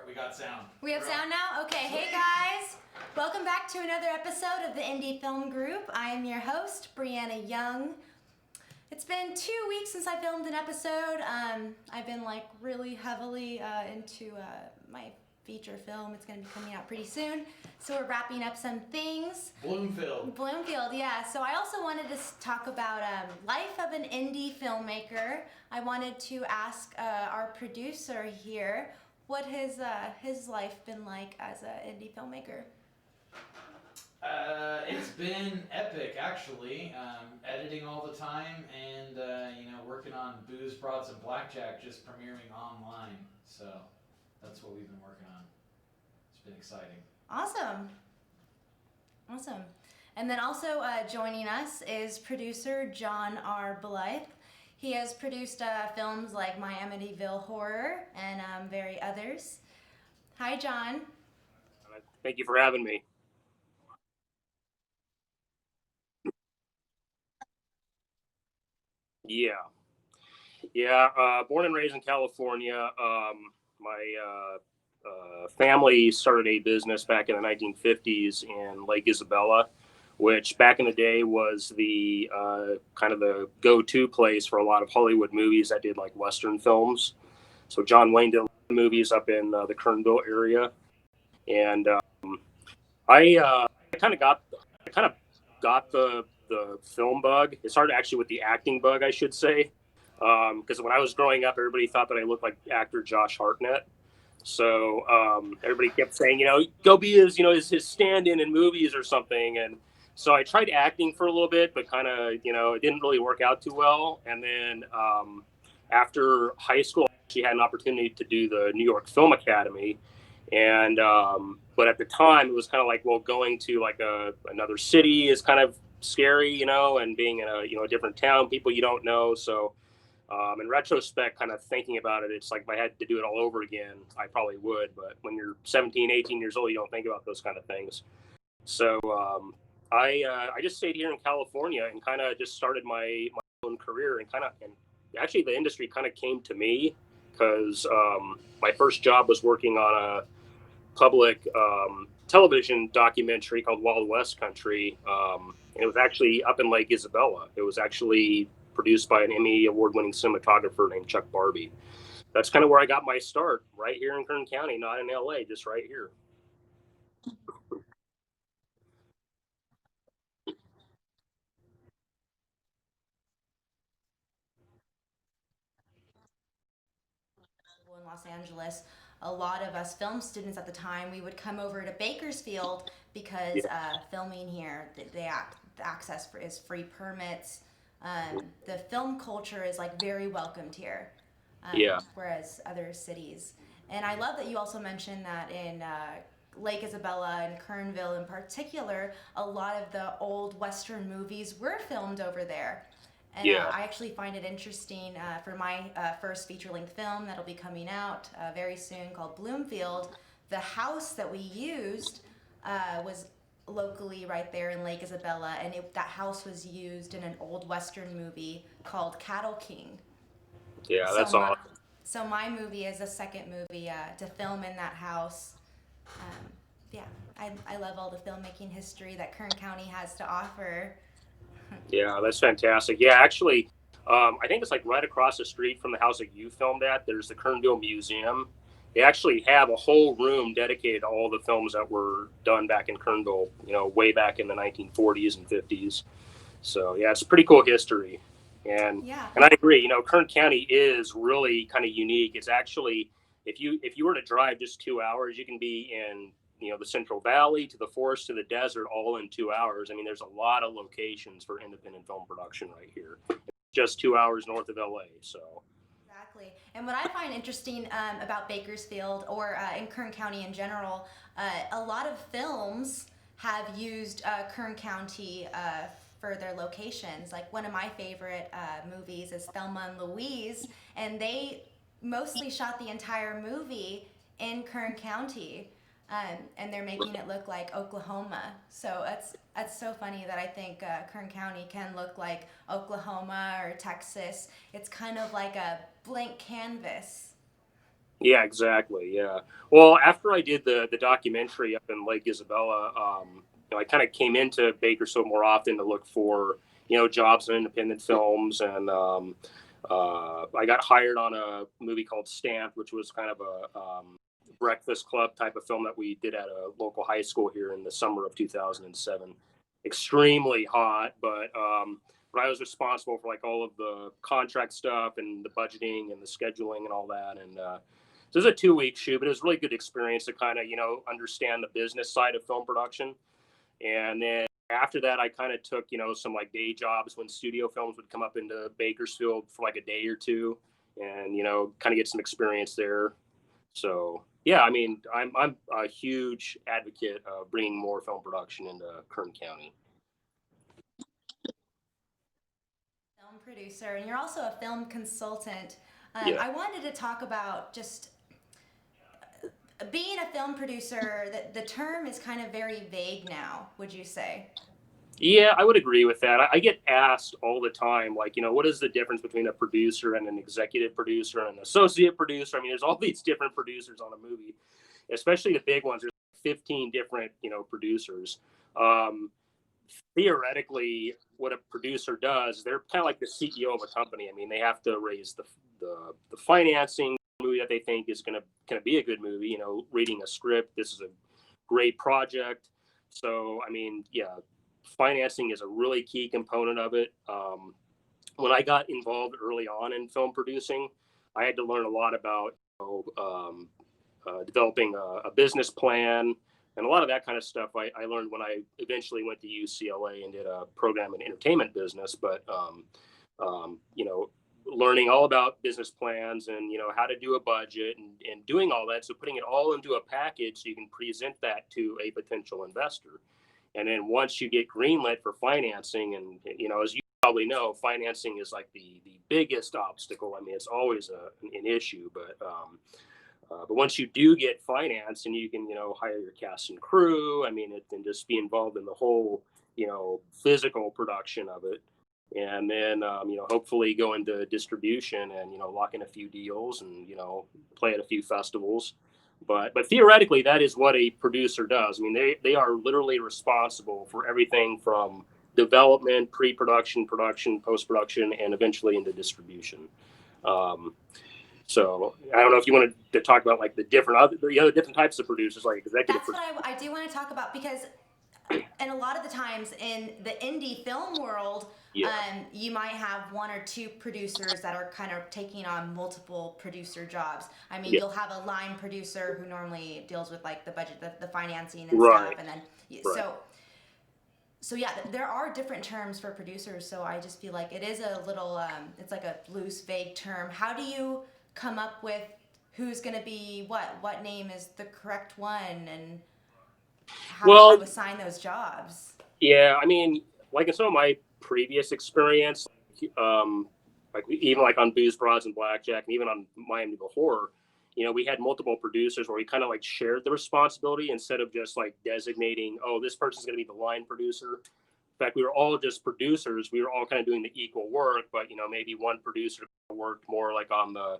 We got sound. We have sound now? Okay, hey guys! Welcome back to another episode of the Indie Film Group. I am your host, Brianna Young. It's been 2 weeks since I filmed an episode. I've been really heavily into my feature film. It's going to be coming out pretty soon. So we're wrapping up some things. Bloomfield, yeah. So I also wanted to talk about life of an indie filmmaker. I wanted to ask our producer here what his life been like as an indie filmmaker. It's been epic, actually. Editing all the time, and working on Booze, Broads, and Blackjack just premiering online. So that's what we've been working on. It's been exciting. Awesome. And then also joining us is producer John R. Blythe. He has produced films like My Amityville Horror and very others. Hi, John. Thank you for having me. Yeah. Born and raised in California. My family started a business back in the 1950s in Lake Isabella, which back in the day was the kind of the go-to place for a lot of Hollywood movies that did like Western films. So John Wayne did movies up in the Kernville area, and I kind of got the film bug. It started actually with the acting bug, I should say, because when I was growing up, everybody thought that I looked like actor Josh Hartnett. So everybody kept saying, go be his stand-in in movies or something. And so I tried acting for a little bit, but kind of, it didn't really work out too well. And then after high school, I actually had an opportunity to do the New York Film Academy. And but at the time, it was kind of like, well, going to like another city is kind of scary, and being in a different town, people you don't know. So in retrospect, kind of thinking about it, it's like if I had to do it all over again, I probably would. But when you're 17, 18 years old, you don't think about those kind of things. So I just stayed here in California and kind of just started my own career and actually the industry kind of came to me because my first job was working on a public television documentary called Wild West Country. And it was actually up in Lake Isabella. It was actually produced by an Emmy award-winning cinematographer named Chuck Barbie. That's kind of where I got my start, right here in Kern County, not in LA, just right here. In Los Angeles, a lot of us film students at the time, we would come over to Bakersfield because filming here, the access is free permits. The film culture is very welcomed here, whereas other cities. And I love that you also mentioned that in Lake Isabella and Kernville in particular, a lot of the old Western movies were filmed over there. And I actually find it interesting for my first feature-length film that'll be coming out very soon called Bloomfield. The house that we used was locally right there in Lake Isabella, and that house was used in an old Western movie called Cattle King. Yeah, that's awesome. So my movie is the second movie to film in that house. I love all the filmmaking history that Kern County has to offer. Yeah, that's fantastic. Yeah, actually, I think it's like right across the street from the house that you filmed at. There's the Kernville Museum. They actually have a whole room dedicated to all the films that were done back in Kernville, way back in the 1940s and 50s. So yeah, it's a pretty cool history. And I agree, Kern County is really kind of unique. It's actually, if you were to drive just 2 hours, you can be in the Central Valley to the forest to the desert all in 2 hours. I mean, there's a lot of locations for independent film production right here. Just 2 hours north of LA. So exactly. And what I find interesting about Bakersfield or in Kern County in general, a lot of films have used Kern County for their locations. Like one of my favorite movies is Thelma and Louise, and they mostly shot the entire movie in Kern County. And they're making it look like Oklahoma. So that's so funny that I think Kern County can look like Oklahoma or Texas. It's kind of like a blank canvas. Yeah, exactly. Yeah. Well, after I did the documentary up in Lake Isabella, I kind of came into Bakersfield more often to look for jobs in independent films, and I got hired on a movie called Stamped, which was kind of a breakfast club type of film that we did at a local high school here in the summer of 2007. Extremely hot, but I was responsible for like all of the contract stuff and the budgeting and the scheduling and all that, and so it was a 2 week shoot, but it was a really good experience to kind of, understand the business side of film production. And then after that, I kind of took, some like day jobs when studio films would come up into Bakersfield for like a day or two, and, kind of get some experience there. So yeah, I mean, I'm a huge advocate of bringing more film production into Kern County. Film producer, and you're also a film consultant. Yeah. I wanted to talk about just being a film producer. The term is kind of very vague now, would you say? Yeah, I would agree with that. I get asked all the time, like, what is the difference between a producer and an executive producer and an associate producer? I mean, there's all these different producers on a movie, especially the big ones. There's 15 different, producers. Um, Theoretically, what a producer does, they're kind of like the CEO of a company. I mean, they have to raise the financing movie that they think is gonna be a good movie. Reading a script. This is a great project. So, I mean, yeah, financing is a really key component of it. When I got involved early on in film producing, I had to learn a lot about developing a business plan, and a lot of that kind of stuff I learned when I eventually went to UCLA and did a program in entertainment business. But learning all about business plans and how to do a budget and doing all that, so putting it all into a package so you can present that to a potential investor. And then once you get greenlit for financing, and as you probably know, financing is like the biggest obstacle. I mean, it's always an issue, but once you do get finance and you can, hire your cast and crew, I mean, and just be involved in the whole, physical production of it. And then, hopefully go into distribution and, lock in a few deals and, play at a few festivals. But theoretically, that is what a producer does. I mean, they are literally responsible for everything from development, pre-production, production, post-production, and eventually into distribution. Um, so I don't know if you wanted to talk about like the other different types of producers, like executive. That's what I do want to talk about, because and a lot of the times in the indie film world, Yeah. You might have one or two producers that are kind of taking on multiple producer jobs. I mean, Yeah. you'll have a line producer who normally deals with like the budget, the financing and Right. stuff, and then Right. so yeah, there are different terms for producers. So I just feel like it is a little, it's like a loose, vague term. How do you come up with who's going to be what name is the correct one, and how to assign those jobs? Yeah, I mean, like in some of my previous experience, like even like on Booze, Broads, and Blackjack, and even on Miami Horror, we had multiple producers where we kind of like shared the responsibility instead of just like designating, oh, this person's going to be the line producer. In fact, we were all just producers. We were all kind of doing the equal work, but maybe one producer worked more like on the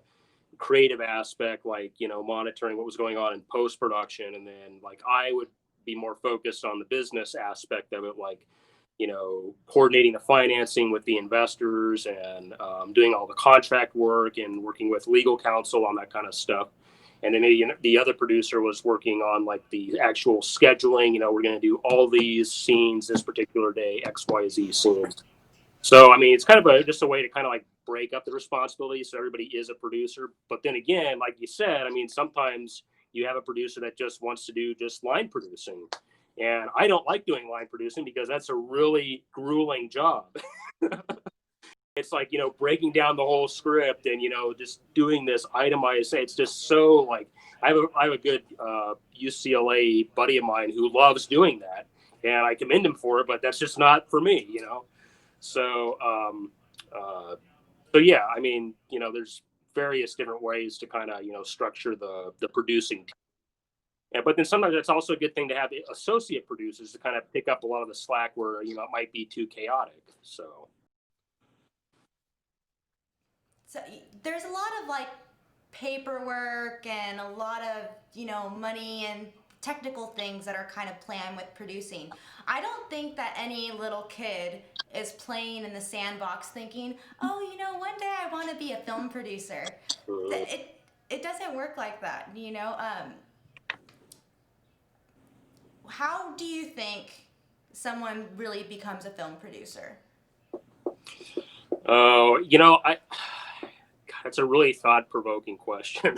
creative aspect, like monitoring what was going on in post production, and then like I would be more focused on the business aspect of it, like coordinating the financing with the investors and doing all the contract work and working with legal counsel on that kind of stuff. And then maybe the other producer was working on like the actual scheduling. We're going to do all these scenes this particular day, XYZ scenes. So, I mean, it's kind of just a way to kind of like break up the responsibility so everybody is a producer. But then again, like you said, I mean, sometimes you have a producer that just wants to do just line producing. And I don't like doing line producing because that's a really grueling job. It's like, breaking down the whole script and, just doing this itemized. It's just so like, I have a good UCLA buddy of mine who loves doing that. And I commend him for it, but that's just not for me. So, so yeah, I mean, there's various different ways to kind of, structure the producing team. Yeah, but then sometimes it's also a good thing to have associate producers to kind of pick up a lot of the slack where, it might be too chaotic. So So there's a lot of like paperwork and a lot of, money and technical things that are kind of planned with producing. I don't think that any little kid is playing in the sandbox thinking, oh, one day I want to be a film producer. It doesn't work like that. How do you think someone really becomes a film producer? Oh, that's a really thought-provoking question.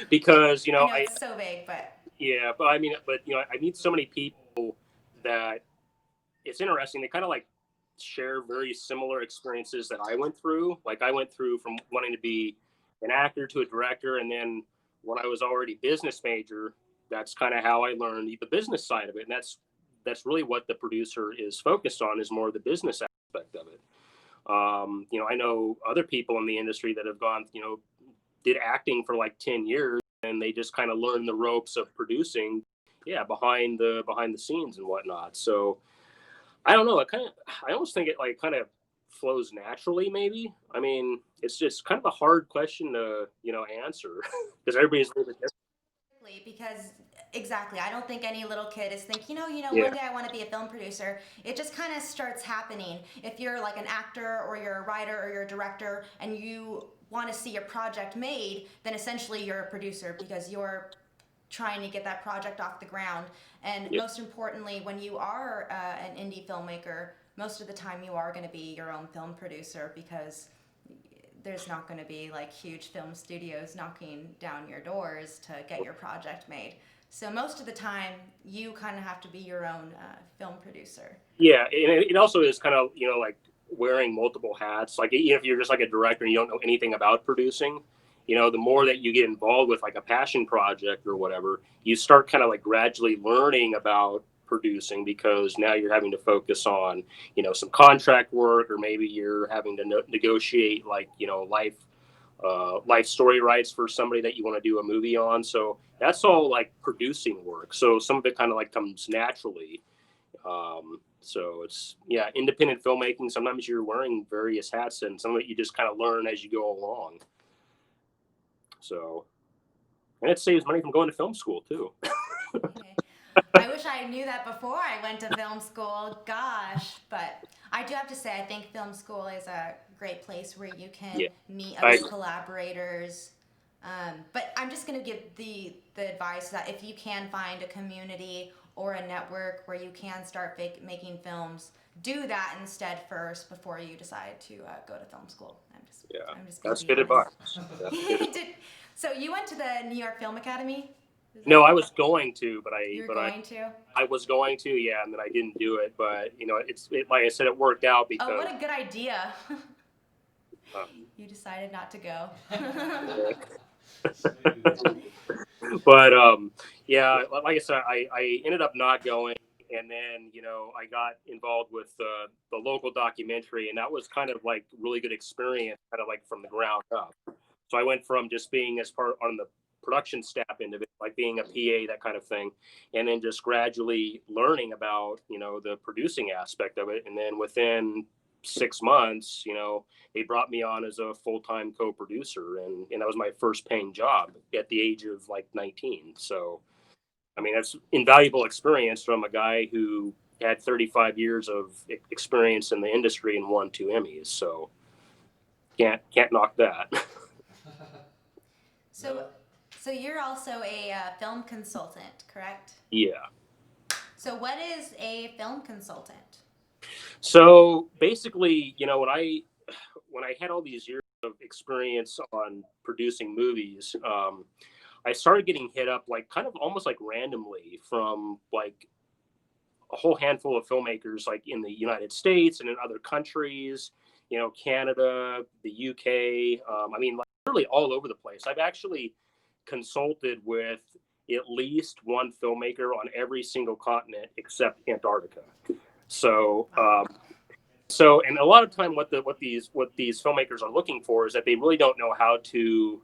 Because, I know it's so vague, but yeah, but I meet so many people that it's interesting. They kind of like share very similar experiences that I went through. Like I went through from wanting to be an actor to a director. And then when I was already business major, that's kind of how I learned the business side of it. And that's really what the producer is focused on, is more the business aspect of it. I know other people in the industry that have gone, did acting for like 10 years and they just kind of learned the ropes of producing, behind the scenes and whatnot. So I don't know. I almost think it like kind of flows naturally, maybe. I mean, it's just kind of a hard question to, answer because everybody's a little bit different. because exactly, I don't think any little kid is thinking, Yeah. one day I want to be a film producer. It just kind of starts happening. If you're like an actor or you're a writer or you're a director and you want to see your project made, then essentially you're a producer because you're trying to get that project off the ground. And Yeah. most importantly, when you are an indie filmmaker, most of the time you are going to be your own film producer because there's not going to be like huge film studios knocking down your doors to get your project made. So most of the time, you kind of have to be your own film producer. Yeah. And it also is kind of, like wearing multiple hats. Like, even if you're just like a director and you don't know anything about producing, the more that you get involved with like a passion project or whatever, you start kind of like gradually learning about producing, because now you're having to focus on, some contract work, or maybe you're having to negotiate like, life story rights for somebody that you want to do a movie on. So that's all like producing work. So some of it kind of like comes naturally. So it's, independent filmmaking. Sometimes you're wearing various hats, and some of it you just kind of learn as you go along. So, and it saves money from going to film school too. Okay. I wish I knew that before I went to film school. Gosh, but I do have to say, I think film school is a great place where you can Yeah, meet I other collaborators. But I'm just going to give the advice that if you can find a community or a network where you can start making films, do that instead first before you decide to go to film school. I'm just going that's to be good honest. advice. So you went to the New York Film Academy? No, I was going to, but You were going to? I was going to, yeah, and then I didn't do it. But like I said, it worked out because. Oh, what a good idea! Um, You decided not to go. but like I said, I ended up not going, and then I got involved with the local documentary, and that was kind of like really good experience, kind of like from the ground up. So I went from just being as part on the production staff end of it, like being a PA, that kind of thing, and then just gradually learning about the producing aspect of it, and then within 6 months, they brought me on as a full-time co-producer, and that was my first paying job at the age of like 19. So I mean, that's invaluable experience from a guy who had 35 years of experience in the industry and won 2 Emmys. So can't knock that. So you're also a film consultant, correct? Yeah. So what is a film consultant? So basically, when I had all these years of experience on producing movies, I started getting hit up like kind of almost like randomly from like a whole handful of filmmakers, like in the United States and in other countries, Canada, the UK. I mean, like literally all over the place. I've actually consulted with at least one filmmaker on every single continent except Antarctica. So, and a lot of time, what these filmmakers are looking for is that they really don't know how to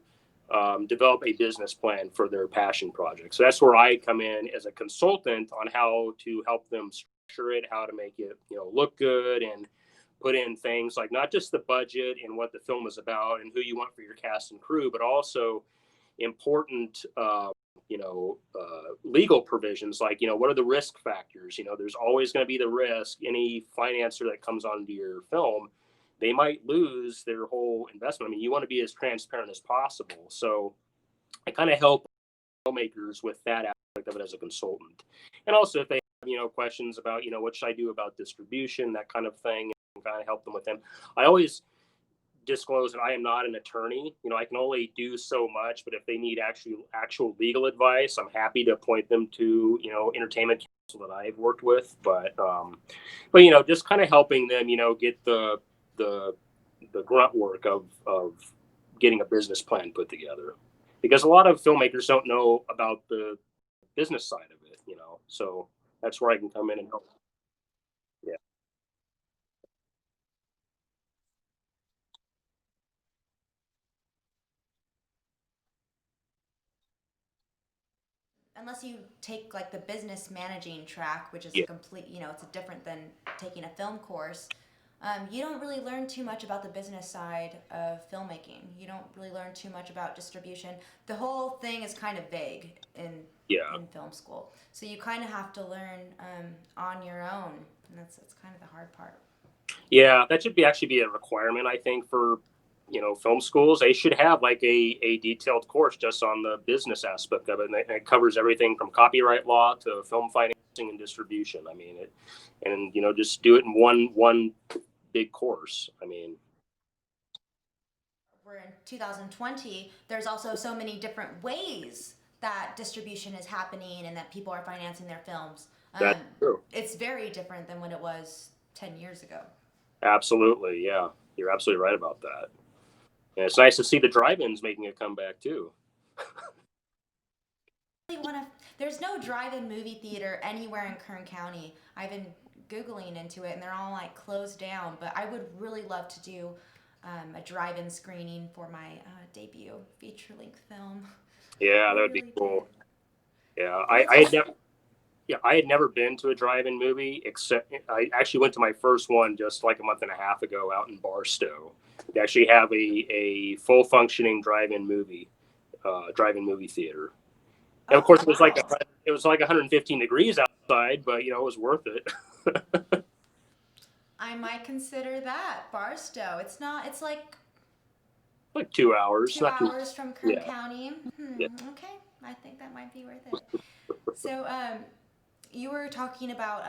develop a business plan for their passion project. So that's where I come in as a consultant on how to help them structure it, how to make it look good, and put in things like not just the budget and what the film is about and who you want for your cast and crew, but also important, legal provisions like, what are the risk factors? There's always going to be the risk. Any financier that comes onto your film, they might lose their whole investment. I mean, you want to be as transparent as possible. So I kind of help filmmakers with that aspect of it as a consultant. And also if they have, questions about, what should I do about distribution, that kind of thing, and kind of help them with them. I always disclose that I am not an attorney. I can only do so much, but if they need actual legal advice, I'm happy to point them to, entertainment counsel that I've worked with. But just kind of helping them, get the grunt work of getting a business plan put together, because a lot of filmmakers don't know about the business side of it, so that's where I can come in and help. Yeah. Unless you take like the business managing track, which is a Yeah. complete, it's a different than taking a film course. You don't really learn too much about the business side of filmmaking. You don't really learn too much about distribution. The whole thing is kind of vague Yeah. in film school, so you kind of have to learn on your own, and that's kind of the hard part. Yeah, that should actually be a requirement, I think, for film schools. They should have like a detailed course just on the business aspect of it, and it covers everything from copyright law to film financing and distribution. I mean, just do it in one big course. I mean, We're in 2020. There's also so many different ways that distribution is happening and that people are financing their films. that's true. It's very different than what it was 10 years ago. Absolutely, yeah, you're absolutely right about that. And it's nice to see the drive-ins making a comeback too. There's no drive-in movie theater anywhere in Kern County. I've been Googling into it and they're all like closed down, but I would really love to do a drive-in screening for my debut feature-length film. Yeah, I that would be really cool. did. Yeah, And it's I had also, never. Yeah, I had never been to a drive-in movie, except I actually went to my first one just like a month and a half ago out in Barstow. They actually have a full functioning drive-in movie theater. And of oh course, wow. it was like 115 degrees outside, but it was worth it. I might consider that Barstow. It's not. It's like Like 2 hours, two not too. hours from Kern Yeah, County. yeah. Okay, I think that might be worth it. So, you were talking about,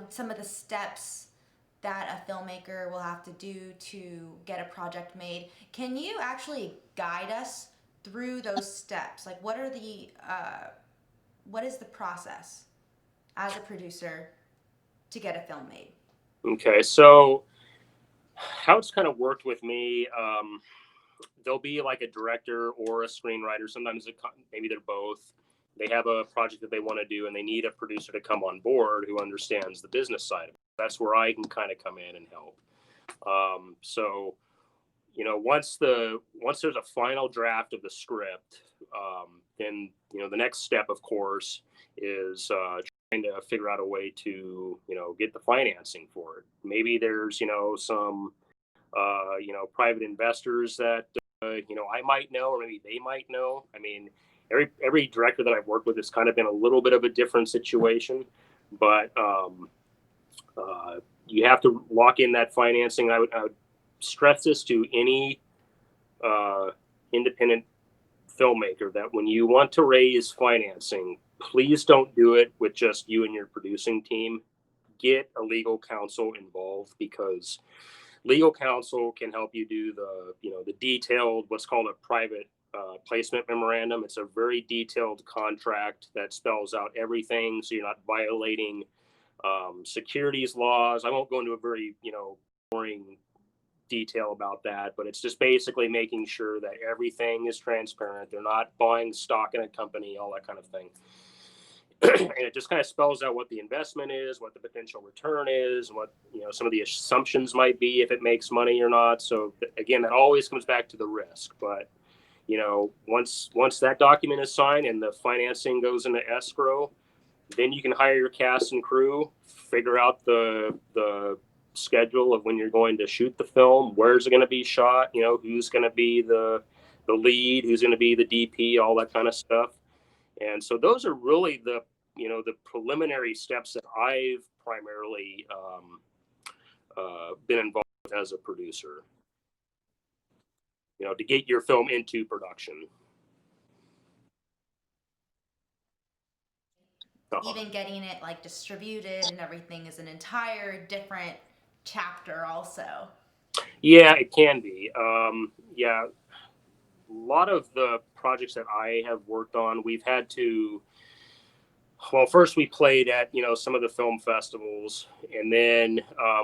some of the steps that a filmmaker will have to do to get a project made. Can you actually guide us through those steps? Like, what is the process as a producer to get a film made? Okay, so how it's kind of worked with me, there'll be like a director or a screenwriter. Sometimes maybe they're both. They have a project that they want to do, and they need a producer to come on board who understands the business side of it. That's where I can kind of come in and help. So, once there's a final draft of the script, then the next step, of course, is trying to figure out a way to get the financing for it. Maybe there's some private investors that I might know, or maybe they might know. I mean, every director that I've worked with has kind of been a little bit of a different situation, but you have to lock in that financing. I would stress this to any independent filmmaker that when you want to raise financing, please don't do it with just you and your producing team. Get a legal counsel involved, because legal counsel can help you do the detailed, what's called a private placement memorandum. It's a very detailed contract that spells out everything, so you're not violating securities laws. I won't go into a very boring detail about that, but it's just basically making sure that everything is transparent. They're not buying stock in a company, all that kind of thing. And it just kind of spells out what the investment is, what the potential return is, and what some of the assumptions might be, if it makes money or not. So again, that always comes back to the risk. But once that document is signed and the financing goes into escrow, then you can hire your cast and crew, figure out the schedule of when you're going to shoot the film, where's it going to be shot, who's going to be the lead, who's going to be the DP, all that kind of stuff. And so those are really the preliminary steps that I've primarily been involved with as a producer, to get your film into production. Even getting it like distributed and everything is an entire different chapter also. Yeah, it can be. Yeah, a lot of the projects that I have worked on, we've had to. Well, first we played at some of the film festivals, and then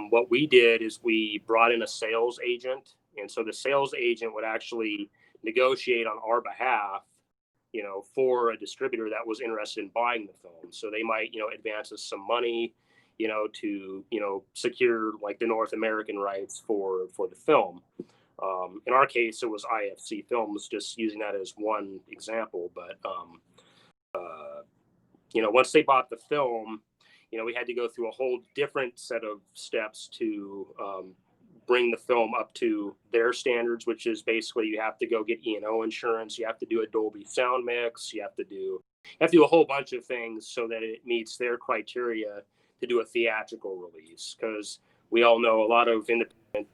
what we did is we brought in a sales agent, and so the sales agent would actually negotiate on our behalf, for a distributor that was interested in buying the film. So they might advance us some money, to secure like the North American rights for the film. In our case, it was IFG Films, just using that as one example. But once they bought the film, we had to go through a whole different set of steps to bring the film up to their standards, which is basically you have to go get E&O insurance, you have to do a Dolby sound mix, you have to do a whole bunch of things so that it meets their criteria to do a theatrical release. Because we all know a lot of independent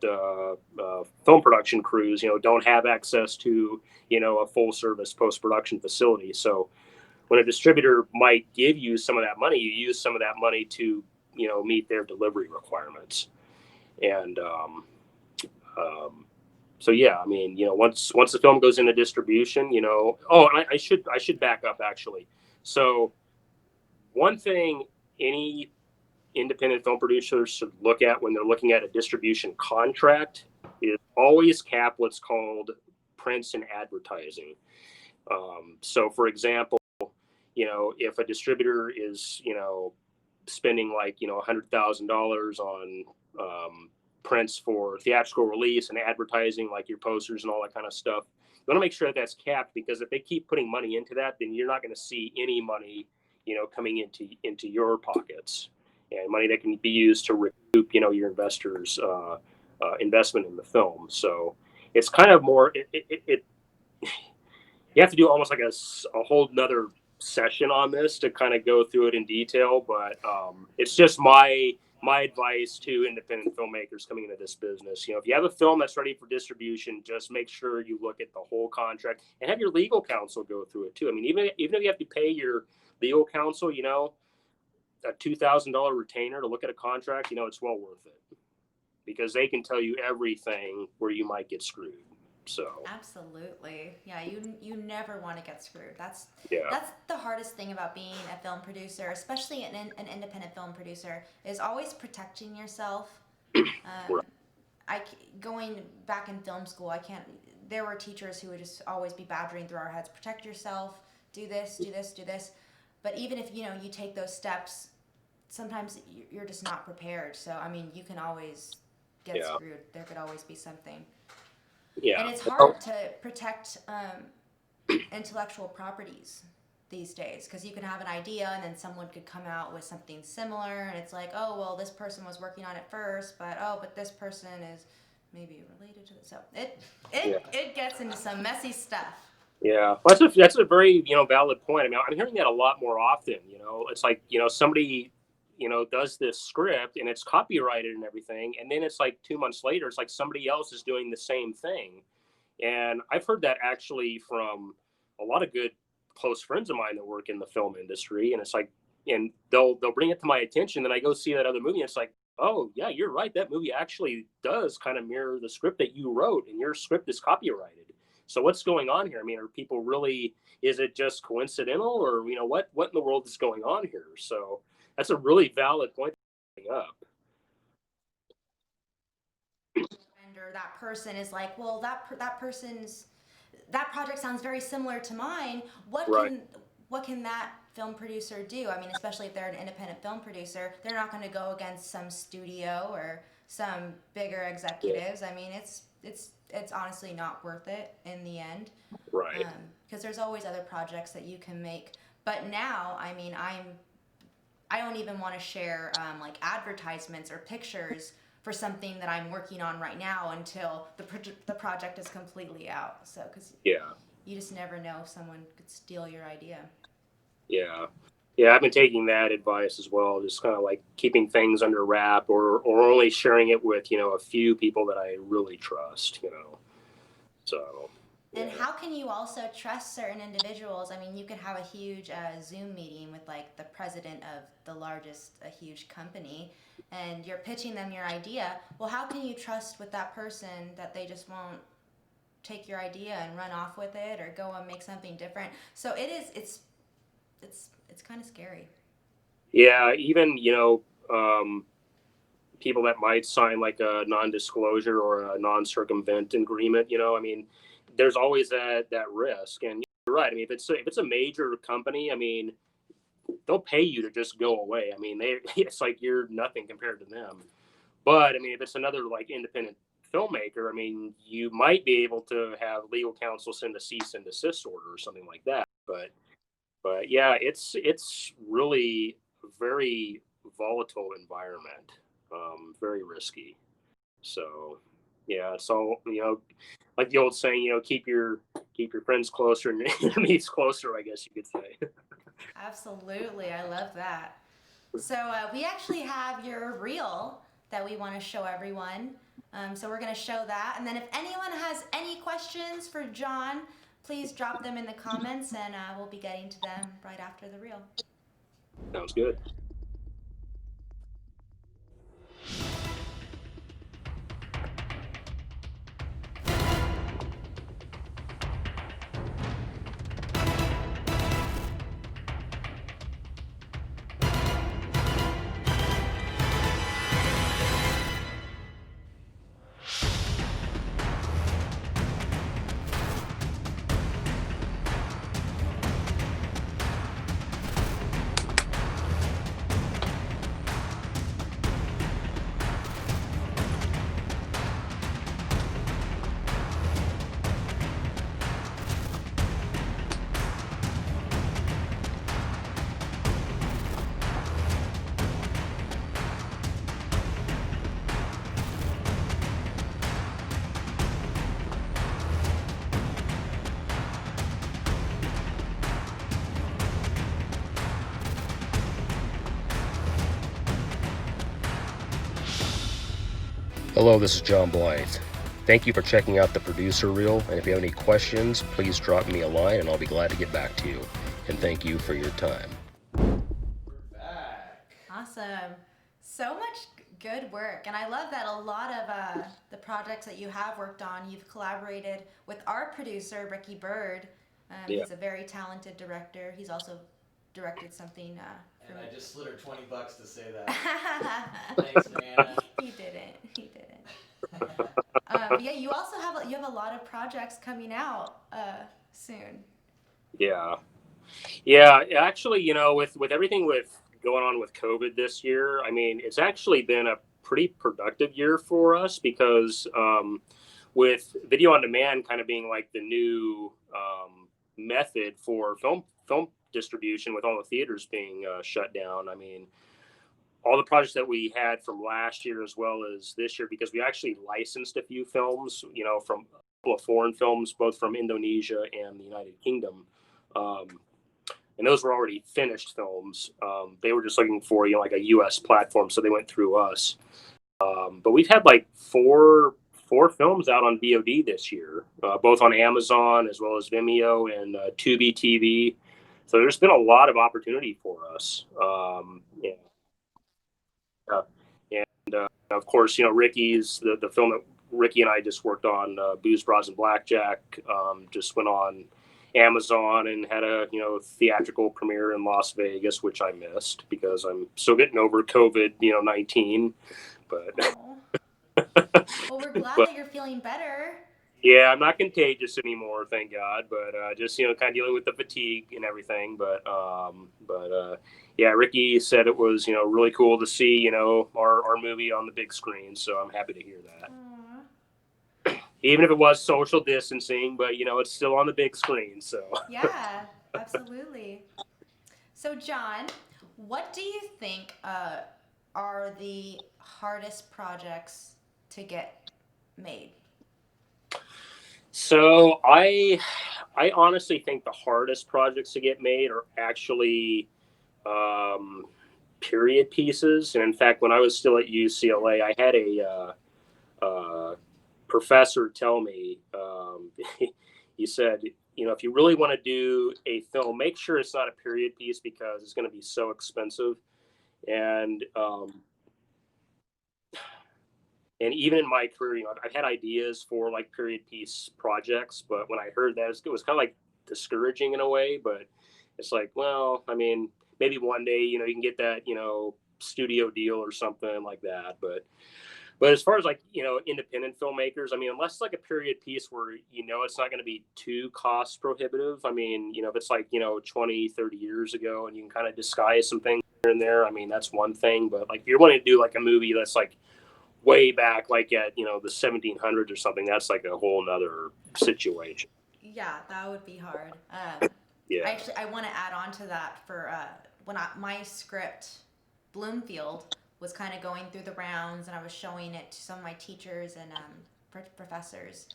film production crews, don't have access to, a full service post-production facility. So when a distributor might give you some of that money, you use some of that money to, meet their delivery requirements. And so yeah, I mean, once the film goes into distribution, and I should back up actually. So one thing any independent film producers should look at when they're looking at a distribution contract is always cap what's called prints and advertising. So for example, if a distributor is, spending like, $100,000 on prints for theatrical release and advertising, like your posters and all that kind of stuff, you want to make sure that that's capped, because if they keep putting money into that, then you're not going to see any money, coming into your pockets, and money that can be used to recoup, your investors' investment in the film. So it's kind of more, you have to do almost like a whole nother session on this to kind of go through it in detail. But it's just my advice to independent filmmakers coming into this business. If you have a film that's ready for distribution, just make sure you look at the whole contract and have your legal counsel go through it too. I mean, even if you have to pay your legal counsel, a $2,000 retainer to look at a contract, it's well worth it, because they can tell you everything where you might get screwed. So Absolutely. Yeah, you never want to get screwed. That's yeah, the hardest thing about being a film producer, especially an independent film producer, is always protecting yourself. Um, right. Going back in film school, I can't. There were teachers who would just always be badgering through our heads: protect yourself, do this, do this, do this. But even if you take those steps, sometimes you're just not prepared. So I mean, you can always get Yeah, screwed. There could always be something. And yeah. it's Well, hard to protect intellectual properties these days, because you can have an idea and then someone could come out with something similar, and it's like, oh well, this person was working on it first, but this person is maybe related to it. So yeah. it gets into some messy stuff. Yeah, well, that's a very valid point. I mean, I'm hearing that a lot more often. It's like somebody does this script and it's copyrighted and everything, and then it's like 2 months later, it's like somebody else is doing the same thing. And I've heard that actually from a lot of good close friends of mine that work in the film industry, and it's like, and they'll bring it to my attention, and I go see that other movie, and it's like, oh yeah, you're right, that movie actually does kind of mirror the script that you wrote, and your script is copyrighted. So what's going on here? I mean, are people really? Is it just coincidental, or what in the world is going on here? So that's a really valid point to bring up. Or that person is like, well, that person's that project sounds very similar to mine. Right. What can that film producer do? I mean, especially if they're an independent film producer, they're not going to go against some studio or some bigger Yeah. executives. I mean, it's honestly not worth it in the end, Right. because there's always other projects that you can make. But now, I mean, I don't even want to share like advertisements or pictures for something that I'm working on right now until the project is completely out. So, because you just never know if someone could steal your idea. Yeah, I've been taking that advice as well, just kind of like keeping things under wrap, or only sharing it with, a few people that I really trust, So. And how can you also trust certain individuals? I mean, you could have a huge Zoom meeting with like the president of the largest, a huge company, and you're pitching them your idea. Well, how can you trust with that person that they just won't take your idea and run off with it or go and make something different? So it's kind of scary. Yeah, even, people that might sign like a non-disclosure or a non-circumvent agreement, I mean, there's always that risk. And you're right. I mean, if it's a major company, I mean, they'll pay you to just go away. I mean, it's like you're nothing compared to them. But I mean, if it's another like independent filmmaker, I mean, you might be able to have legal counsel send a cease and desist order or something like that. But yeah, it's really a very volatile environment, very risky. So yeah, so like the old saying, keep your friends closer and enemies closer, I guess you could say. Absolutely, I love that. So we actually have your reel that we want to show everyone. So we're going to show that. And then if anyone has any questions for John, please drop them in the comments and we'll be getting to them right after the reel. Sounds good. Hello, this is John Blythe. Thank you for checking out the producer reel, and if you have any questions, please drop me a line and I'll be glad to get back to you. And thank you for your time. We're back. Awesome. So much good work. And I love that a lot of the projects that you have worked on, you've collaborated with our producer, Ricky Bird. He's a very talented director. He's also directed something. And I just slid her $20 to say that. Thanks, Mariana. He didn't. Yeah, you also have a lot of projects coming out soon. Yeah. Actually, with everything going on with COVID this year, I mean, it's actually been a pretty productive year for us because with video on demand kind of being like the new method for film distribution, with all the theaters being shut down. I mean, all the projects that we had from last year as well as this year, because we actually licensed a few films, from a couple of foreign films, both from Indonesia and the United Kingdom. And those were already finished films. They were just looking for, like a US platform, so they went through us. But we've had like four films out on VOD this year, both on Amazon as well as Vimeo and Tubi TV. So there's been a lot of opportunity for us. And of course, Ricky's the film that Ricky and I just worked on, Booze, Bras, and Blackjack, just went on Amazon and had a theatrical premiere in Las Vegas, which I missed because I'm still getting over COVID-19. But well, we're glad that you're feeling better. Yeah, I'm not contagious anymore, thank God. But just kind of dealing with the fatigue and everything. But yeah, Ricky said it was really cool to see our movie on the big screen. So I'm happy to hear that. Aww. Even if it was social distancing, but it's still on the big screen. So yeah, absolutely. So John, what do you think are the hardest projects to get made? So I honestly think the hardest projects to get made are actually period pieces. And in fact, when I was still at UCLA, I had a professor tell me, he said, if you really want to do a film, make sure it's not a period piece because it's going to be so expensive. And and even in my career, I've had ideas for like period piece projects, but when I heard that, it was kind of like discouraging in a way. But it's like, well, I mean, maybe one day, you can get that, studio deal or something like that. But as far as like, independent filmmakers, I mean, unless it's like a period piece where, it's not going to be too cost prohibitive. I mean, if it's like, 20, 30 years ago and you can kind of disguise some things here and there, I mean, that's one thing. But like if you're wanting to do like a movie that's like way back, like at, the 1700s or something, that's like a whole nother situation. Yeah, that would be hard. Yeah. I want to add on to that for my script, Bloomfield, was kind of going through the rounds, and I was showing it to some of my teachers and professors.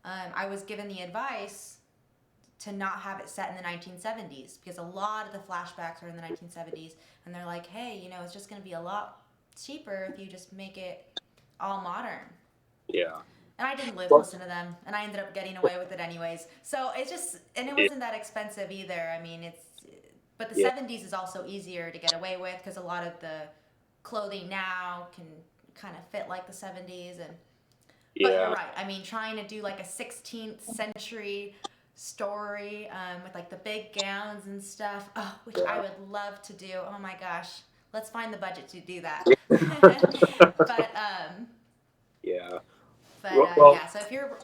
I was given the advice to not have it set in the 1970s because a lot of the flashbacks are in the 1970s, and they're like, hey, it's just going to be a lot cheaper if you just make it all modern. Yeah. And I didn't listen to them, and I ended up getting away with it anyways. So it's just, and it wasn't that expensive either. I mean, but the 70s is also easier to get away with because a lot of the clothing now can kind of fit like the 70s. But you're right. I mean, trying to do like a 16th century story with like the big gowns and stuff, which I would love to do. Oh my gosh, let's find the budget to do that. But yeah. But well, yeah, so if you're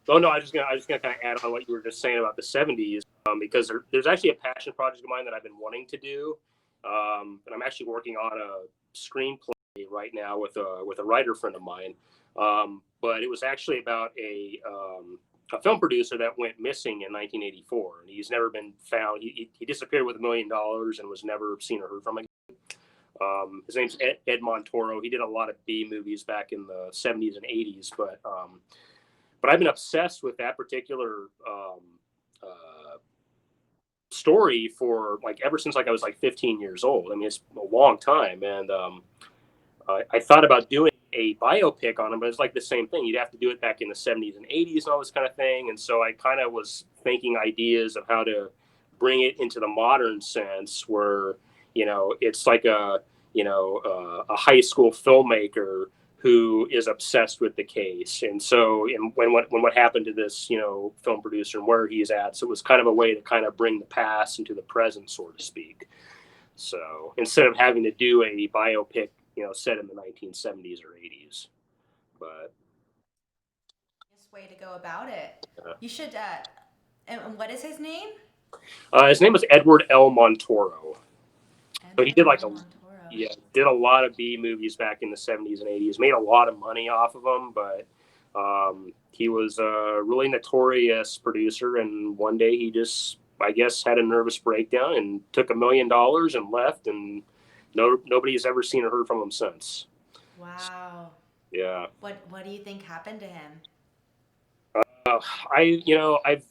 oh no, I was just gonna kind of add on what you were just saying about the 70s, because there's actually a passion project of mine that I've been wanting to do, and I'm actually working on a screenplay right now with a writer friend of mine. But it was actually about a film producer that went missing in 1984, and he's never been found. He disappeared with $1 million and was never seen or heard from again. His name's Ed Montoro. He did a lot of B movies back in the 70s and 80s, but I've been obsessed with that particular story for like ever since like I was like 15 years old. I mean, it's a long time, and I thought about doing a biopic on him, but it's like the same thing. You'd have to do it back in the 70s and 80s and all this kind of thing. And so I kind of was thinking ideas of how to bring it into the modern sense, where it's like a high school filmmaker who is obsessed with the case. And so when what happened to this, film producer and where he's at. So it was kind of a way to kind of bring the past into the present, so to speak. So instead of having to do a biopic, set in the 1970s or 80s, but this way to go about it. You should, and what is his name? His name was Edward L. Montoro. So he did like did a lot of B movies back in the 70s and 80s, made a lot of money off of them, but he was a really notorious producer, and one day he just, I guess, had a nervous breakdown and took $1 million and left, and nobody's ever seen or heard from him since. Wow. Yeah. What do you think happened to him? I've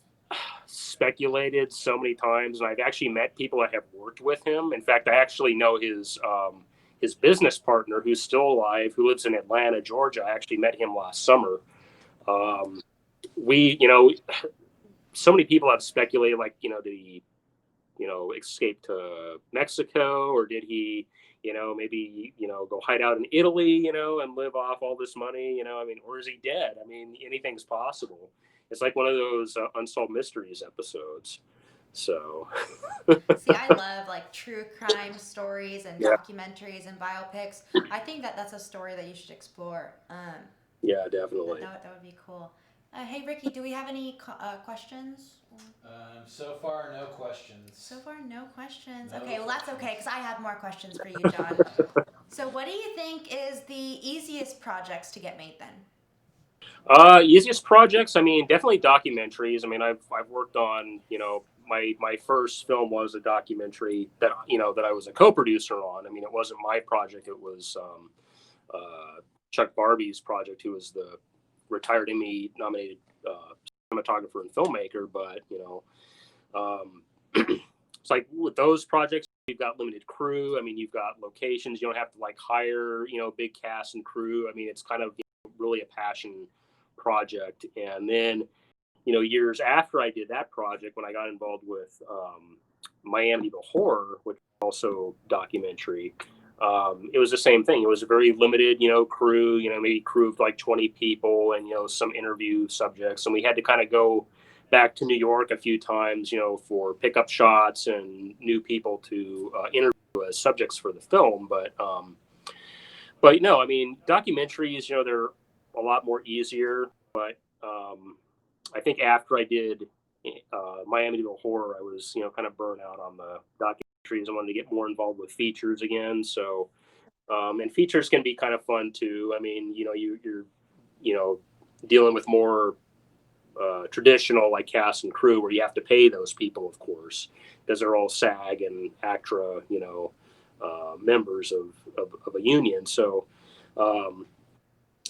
speculated so many times, and I've actually met people that have worked with him. In fact, I actually know his business partner, who's still alive, who lives in Atlanta, Georgia. I actually met him last summer. So many people have speculated, like, did he, escape to Mexico, or did he, maybe, go hide out in Italy, and live off all this money, I mean, or is he dead? I mean, anything's possible. It's like one of those unsolved mysteries episodes. So see, I love like true crime stories and documentaries and biopics. I think that's a story that you should explore. Yeah, definitely. That would be cool. Hey, Ricky, do we have any questions? So far, no questions. So far, no questions. No okay, well, that's okay, because I have more questions for you, John. So what do you think is the easiest projects to get made then? Easiest projects, I mean, definitely documentaries. I mean, I've worked on, my first film was a documentary that I was a co-producer on. I mean, it wasn't my project. It was Chuck Barbie's project, who was the retired Emmy nominated cinematographer and filmmaker. But it's like with those projects, you've got limited crew. I mean, you've got locations. You don't have to like hire big cast and crew. I mean, it's kind of really a passion project. And then years after I did that project, when I got involved with Miami the Horror, which is also documentary, it was the same thing. It was a very limited, crew, maybe crew of like 20 people and, some interview subjects. And we had to kind of go back to New York a few times, for pickup shots and new people to interview as subjects for the film. But no, I mean, documentaries, they're a lot more easier. But I think after I did Miami the Horror, I was, kind of burnt out on the documentaries. I wanted to get more involved with features again. So, and features can be kind of fun too. I mean, you're dealing with more traditional like cast and crew where you have to pay those people, of course, because they're all SAG and ACTRA, members of a union. So,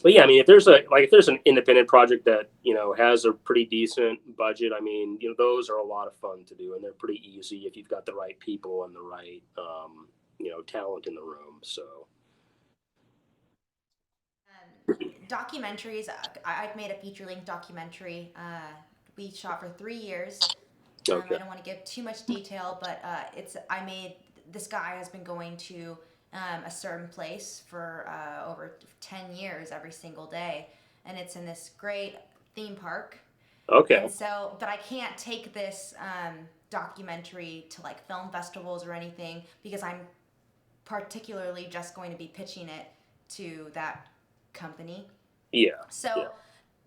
but yeah, I mean, if there's an independent project that has a pretty decent budget, I mean, those are a lot of fun to do, and they're pretty easy if you've got the right people and the right talent in the room. So documentaries. I've made a feature-length documentary. We shot for 3 years. okay. I don't want to give too much detail, but this guy has been going to a certain place for over 10 years every single day, and it's in this great theme park. Okay. And so, but I can't take this documentary to like film festivals or anything because I'm particularly just going to be pitching it to that company. Yeah. So Yeah.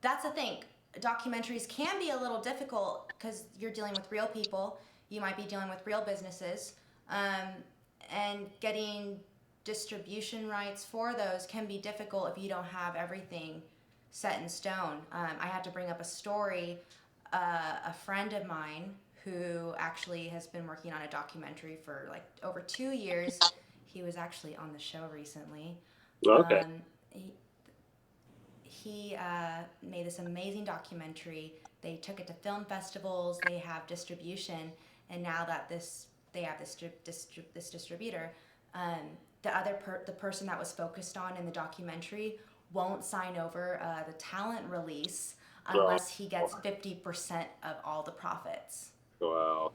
that's the thing. Documentaries can be a little difficult because you're dealing with real people. You might be dealing with real businesses, and getting distribution rights for those can be difficult if you don't have everything set in stone. I had to bring up a story. A friend of mine who actually has been working on a documentary for like over 2 years. He was actually on the show recently. Okay. He made this amazing documentary. They took it to film festivals. They have distribution, and now that they have this distributor, the person that was focused on in the documentary won't sign over the talent release unless he gets 50% of all the profits. Wow.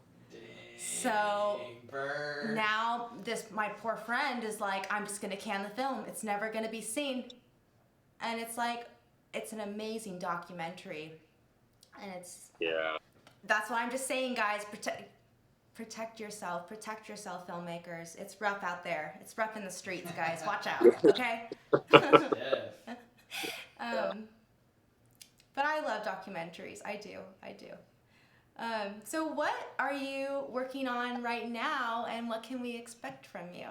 So now my poor friend is like, I'm just gonna can the film. It's never gonna be seen. And it's like, it's an amazing documentary. And that's what I'm just saying, guys. Protect yourself, filmmakers. It's rough out there. It's rough in the streets, guys. Watch out, okay? But I love documentaries. I do. So what are you working on right now, and what can we expect from you?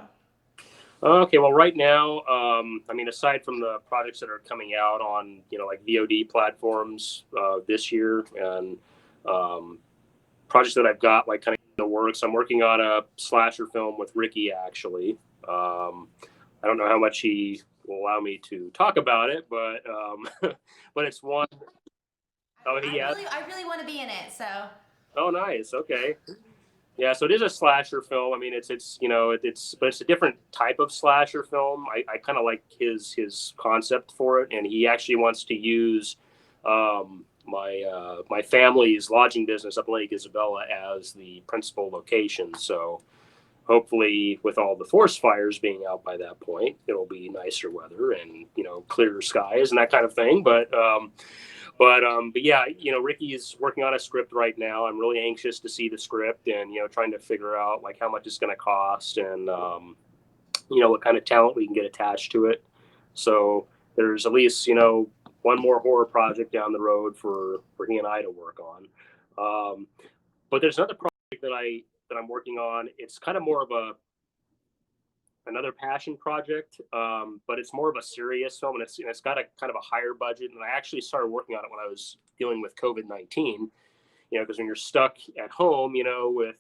Okay, well, right now, I mean, aside from the projects that are coming out on, like VOD platforms this year, and projects that I've got like kind of in the works, I'm working on a slasher film with Ricky, actually. I don't know how much he will allow me to talk about it, but but it's one. Oh, I really want to be in it, so. Oh, nice. Okay. Yeah, so it is a slasher film. I mean, but it's a different type of slasher film. I kind of like his concept for it, and he actually wants to use my family's lodging business up in Lake Isabella as the principal location. So hopefully, with all the forest fires being out by that point, it'll be nicer weather and clearer skies and that kind of thing. But yeah, Ricky's working on a script right now. I'm really anxious to see the script and, trying to figure out like how much it's going to cost and, what kind of talent we can get attached to it. So there's at least, one more horror project down the road for he and I to work on. But there's another project that I'm working on. It's kind of more of another passion project, but it's more of a serious film, and it's got a kind of a higher budget. And I actually started working on it when I was dealing with COVID-19, because when you're stuck at home, with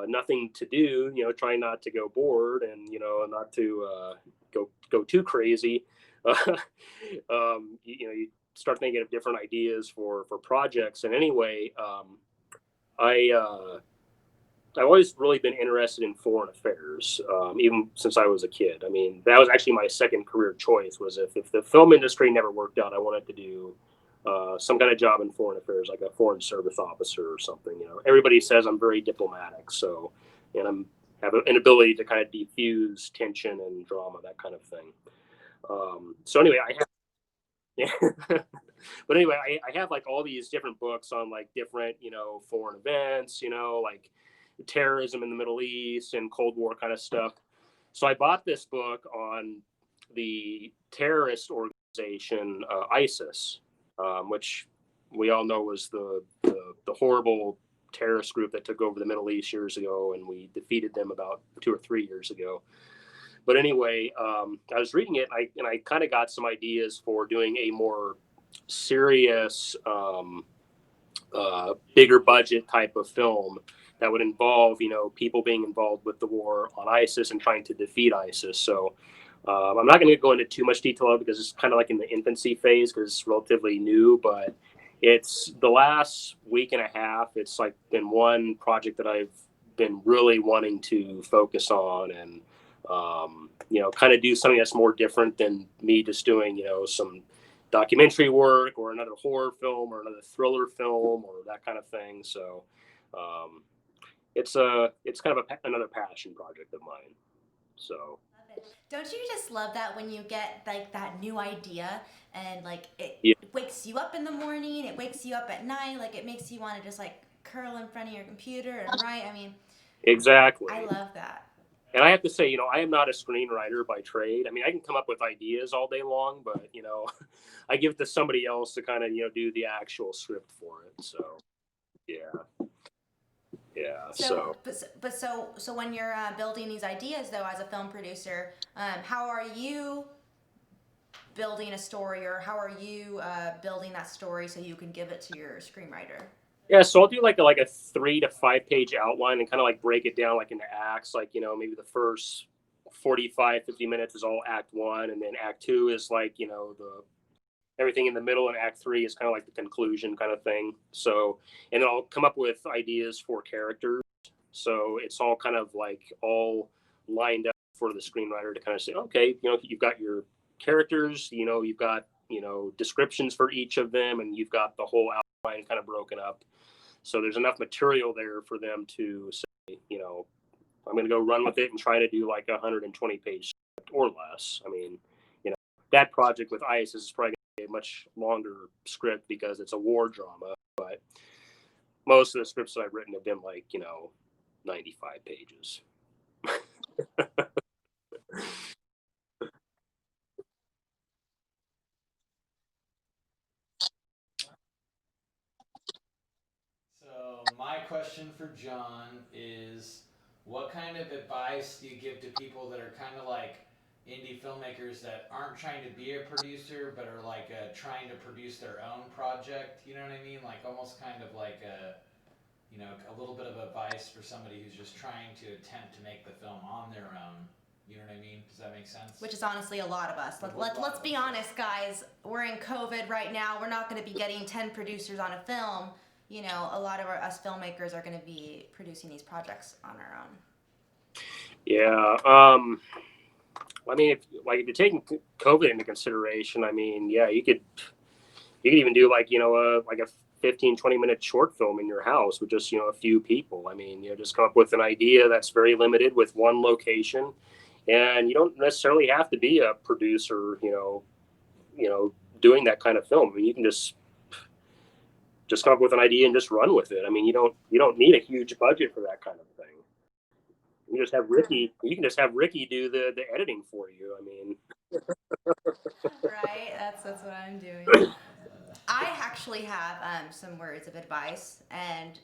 nothing to do, trying not to go bored and, not to go too crazy. You start thinking of different ideas for projects. And anyway, I, I've always really been interested in foreign affairs, even since I was a kid. I mean, that was actually my second career choice. Was if the film industry never worked out, I wanted to do some kind of job in foreign affairs, like a foreign service officer or something. Everybody says I'm very diplomatic, so and have an ability to kind of diffuse tension and drama, that kind of thing. So anyway, I have. Yeah. But anyway, I have like all these different books on like different, foreign events, like terrorism in the Middle East and Cold War kind of stuff. So I bought this book on the terrorist organization ISIS, which we all know was the horrible terrorist group that took over the Middle East years ago, and we defeated them about 2 or 3 years ago. But anyway, I was reading it, and I kind of got some ideas for doing a more serious, bigger budget type of film that would involve, people being involved with the war on ISIS and trying to defeat ISIS. So I'm not going to go into too much detail because it's kind of like in the infancy phase because it's relatively new, but it's the last week and a half. It's like been one project that I've been really wanting to focus on and, kind of do something that's more different than me just doing, some documentary work or another horror film or another thriller film or that kind of thing. So it's kind of another passion project of mine. So. Don't you just love that when you get like that new idea and like it Yeah, wakes you up in the morning, it wakes you up at night, like it makes you want to just like curl in front of your computer and write. I mean, I exactly. love that. And I have to say, I am not a screenwriter by trade. I mean, I can come up with ideas all day long, but I give it to somebody else to kind of do the actual script for it. So yeah, yeah. So, but so when you're building these ideas, though, as a film producer, how are you building a story, or how are you building that story so you can give it to your screenwriter? Yeah, so I'll do like a 3 to 5 page outline and kind of like break it down like into acts. Like maybe the first 45, 50 minutes is all act one, and then act two is like the everything in the middle, and act three is kind of like the conclusion kind of thing. So, and then I'll come up with ideas for characters. So it's all kind of like all lined up for the screenwriter to kind of say, okay, you've got your characters, you've got descriptions for each of them, and you've got the whole outline kind of broken up. So there's enough material there for them to say, I'm going to go run with it and try to do like a 120-page script or less. I mean, that project with ISIS is probably going to be a much longer script because it's a war drama. But most of the scripts that I've written have been like, 95 pages. So my question for John is, what kind of advice do you give to people that are kind of like indie filmmakers that aren't trying to be a producer but are like trying to produce their own project? You know what I mean? Like almost kind of like a little bit of advice for somebody who's just trying to attempt to make the film on their own. You know what I mean? Does that make sense? Which is honestly a lot of us. Let's be honest, guys. We're in COVID right now. We're not going to be getting 10 producers on a film. A lot of us filmmakers are going to be producing these projects on our own. Yeah. I mean, if you're taking COVID into consideration, I mean, yeah, you could even do like a 15, 20-minute short film in your house with just a few people. I mean, just come up with an idea that's very limited with one location, and you don't necessarily have to be a producer, doing that kind of film. I mean, you can just come up with an idea and just run with it. I mean, you don't need a huge budget for that kind of thing. You can just have Ricky do the editing for you. I mean, Right? That's what I'm doing. I actually have some words of advice, and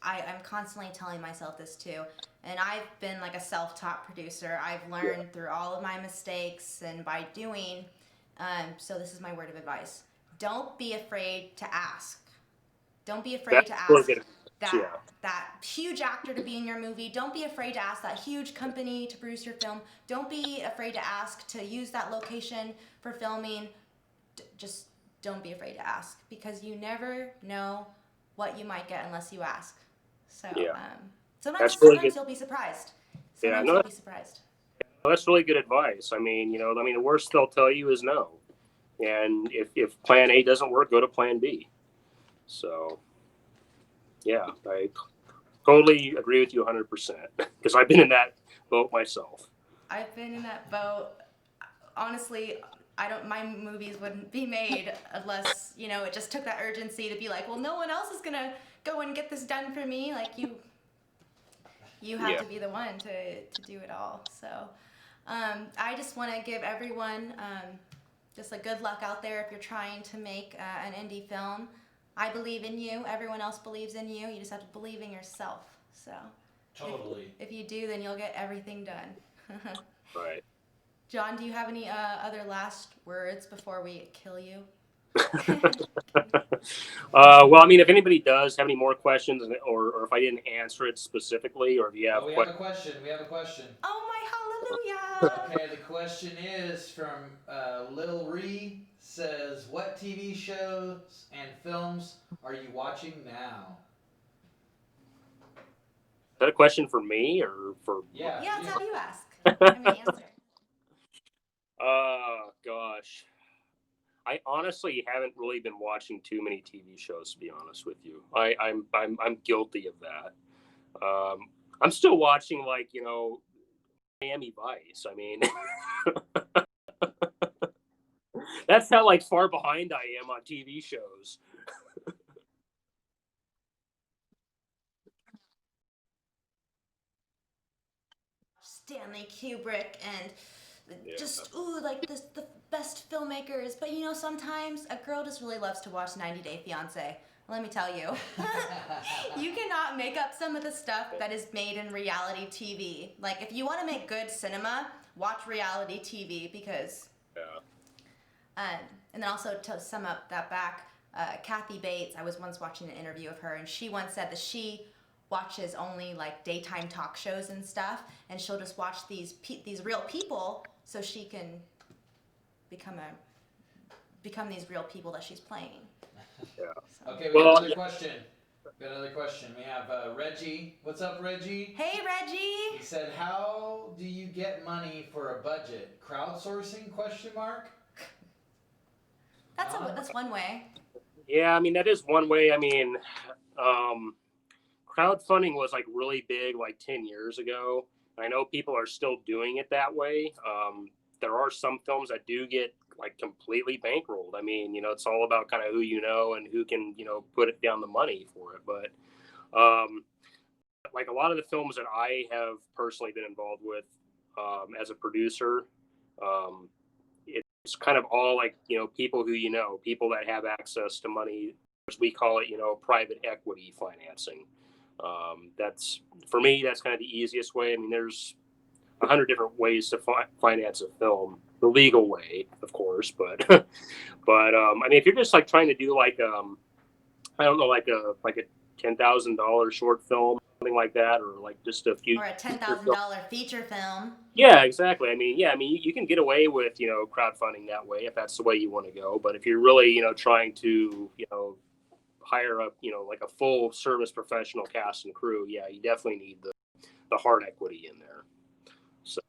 I'm constantly telling myself this too. And I've been like a self-taught producer. I've learned through all of my mistakes and by doing. So this is my word of advice. Don't be afraid to ask. Don't be afraid that's to really ask. good. that huge actor to be in your movie. Don't be afraid to ask that huge company to produce your film. Don't be afraid to ask to use that location for filming. Just don't be afraid to ask, because you never know what you might get unless you ask. So sometimes you'll be surprised. Sometimes you'll be surprised. That's really good advice. I mean, the worst they'll tell you is no. And if plan A doesn't work, go to plan B. So, yeah, I totally agree with you 100%, because I've been in that boat myself. I've been in that boat. Honestly, my movies wouldn't be made unless, it just took that urgency to be like, well, no one else is going to go and get this done for me. Like, you have to be the one to do it all. So, I just want to give everyone just a good luck out there if you're trying to make an indie film. I believe in you. Everyone else believes in you. You just have to believe in yourself. So totally. If you do, then you'll get everything done. Right. John, do you have any other last words before we kill you? Well, I mean, if anybody does have any more questions, or if I didn't answer it specifically, or if you have we have a question. We have a question. Oh my hallelujah! Okay, the question is from Lil Ree. Says, what TV shows and films are you watching now? Is that a question for me or for? Yeah, let's have you ask. I mean, answer. Gosh. I honestly haven't really been watching too many TV shows, to be honest with you. I'm guilty of that. I'm still watching, like, Miami Vice. I mean, that's how, like, far behind I am on TV shows. Stanley Kubrick and like the best filmmakers. But sometimes a girl just really loves to watch 90 Day Fiancé. Let me tell you, you cannot make up some of the stuff that is made in reality TV. Like, if you want to make good cinema, watch reality TV, because. And then also, to sum up that back, Kathy Bates, I was once watching an interview of her, and she once said that she watches only like daytime talk shows and stuff, and she'll just watch these real people so she can become these real people that she's playing. Yeah. So. Okay, we got another question. We have Reggie. What's up, Reggie? Hey, Reggie. He said, how do you get money for a budget? Crowdsourcing, question mark? That's one way. Yeah, I mean, that is one way. I mean, crowdfunding was like really big like 10 years ago. I know people are still doing it that way. There are some films that do get like completely bankrolled. I mean, it's all about kind of who and who can, put it down the money for it. But like a lot of the films that I have personally been involved with as a producer, it's kind of all like, people who, people that have access to money. We call it, private equity financing. That's, for me, that's kind of the easiest way. I mean, there's 100 different ways to finance a film, the legal way, of course, but I mean, if you're just like trying to do like I don't know, like a $10,000 short film, something like that, or like just a few, or a $10,000 feature film. Yeah, exactly. I mean, you can get away with crowdfunding that way if that's the way you want to go. But if you're really trying to hire a like a full service professional cast and crew, yeah, you definitely need the hard equity in there. So,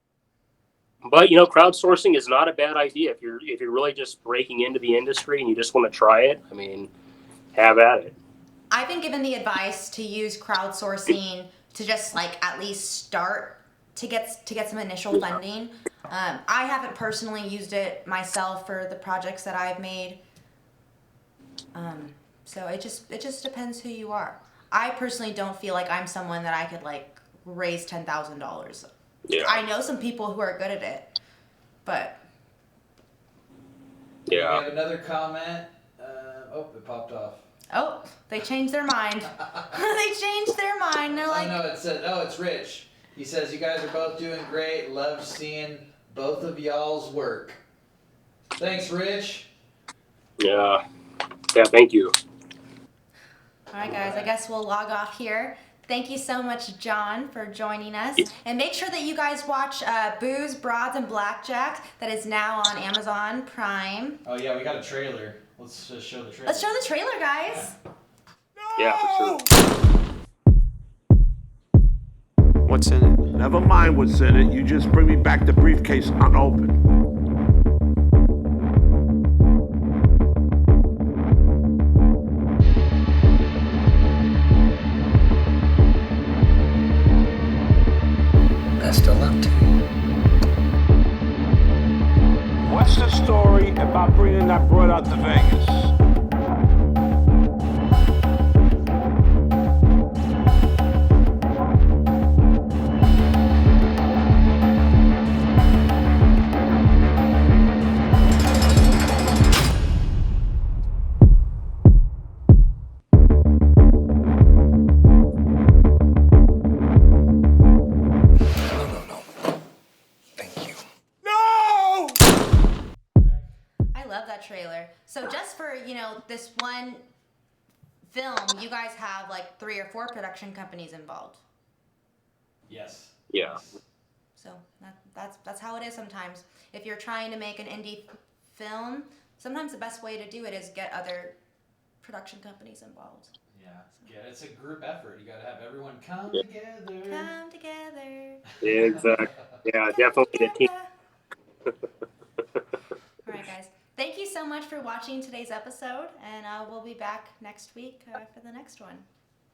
but crowdsourcing is not a bad idea if you're really just breaking into the industry and you just want to try it. I mean, have at it. I've been given the advice to use crowdsourcing to just like at least start to get some initial funding. I haven't personally used it myself for the projects that I've made. So it just depends who you are. I personally don't feel like I'm someone that I could like raise $10,000. Yeah. I know some people who are good at it, but. Yeah. We have another comment. It popped off. Oh, they changed their mind. They changed their mind. They're like. Oh no, it said. Oh, it's Rich. He says you guys are both doing great. Love seeing both of y'all's work. Thanks, Rich. Yeah. Yeah. Thank you. All right, guys, I guess we'll log off here. Thank you so much, John, for joining us. And make sure that you guys watch Booze, Broads, and Blackjack that is now on Amazon Prime. Oh yeah, we got a trailer. Let's just show the trailer. Let's show the trailer, guys. Yeah, for sure. What's in it? Never mind what's in it. You just bring me back the briefcase unopened. Best of luck to you. What's the story about bringing that broad out to Vegas? No. Thank you. No! I love that trailer. So just for, this one film, you guys have like 3 or 4 production companies involved. Yes. Yeah. So that's how it is sometimes. If you're trying to make an indie film, sometimes the best way to do it is get other production companies involved. Yeah, it's a group effort. You gotta have everyone come together. Come together. Exactly. Yeah, definitely the team. All right, guys. Thank you so much for watching today's episode, and we'll be back next week for the next one.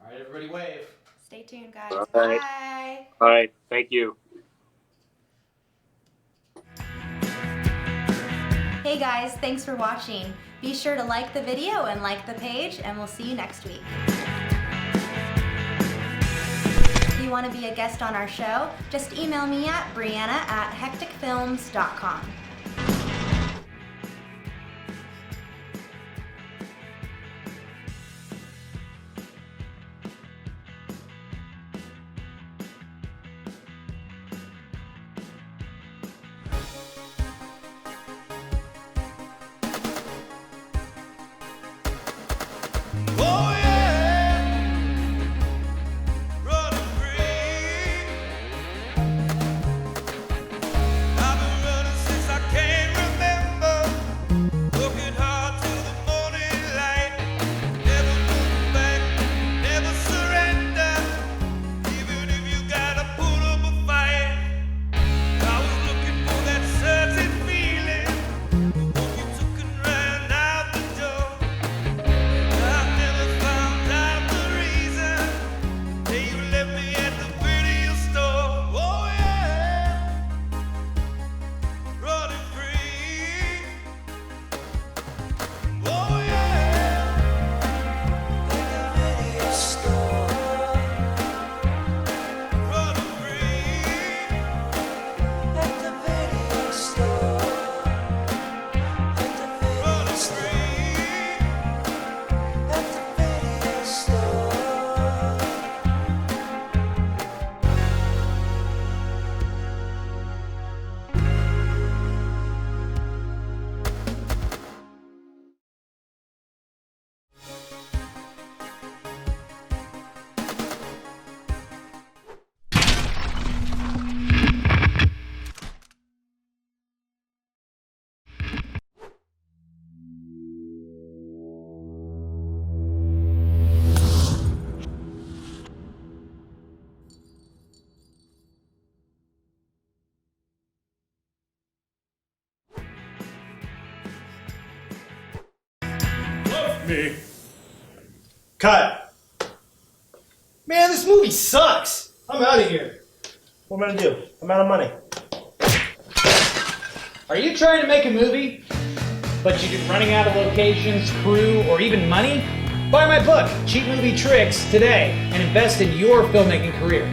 All right, everybody wave. Stay tuned, guys. All right. Bye. All right. Thank you. Hey guys, thanks for watching. Be sure to like the video and like the page, and we'll see you next week. If you want to be a guest on our show, just email me at brianna@hecticfilms.com. Oh yeah, running free. I've been running since I can remember. Working hard till the morning light. Never look back, never surrender. Even if you gotta put up a fight. I was looking for that certain feeling, the one you took and ran out the door. I've never found out the reason that you left me at the video store. Oh yeah, running free. Oh yeah, at the video store. Running free. At the video store. At the video store. At the video store. Me. Cut. Man, this movie sucks. I'm out of here. What am I gonna do? I'm out of money. Are you trying to make a movie, but you're running out of locations, crew, or even money? Buy my book, Cheap Movie Tricks, today and invest in your filmmaking career.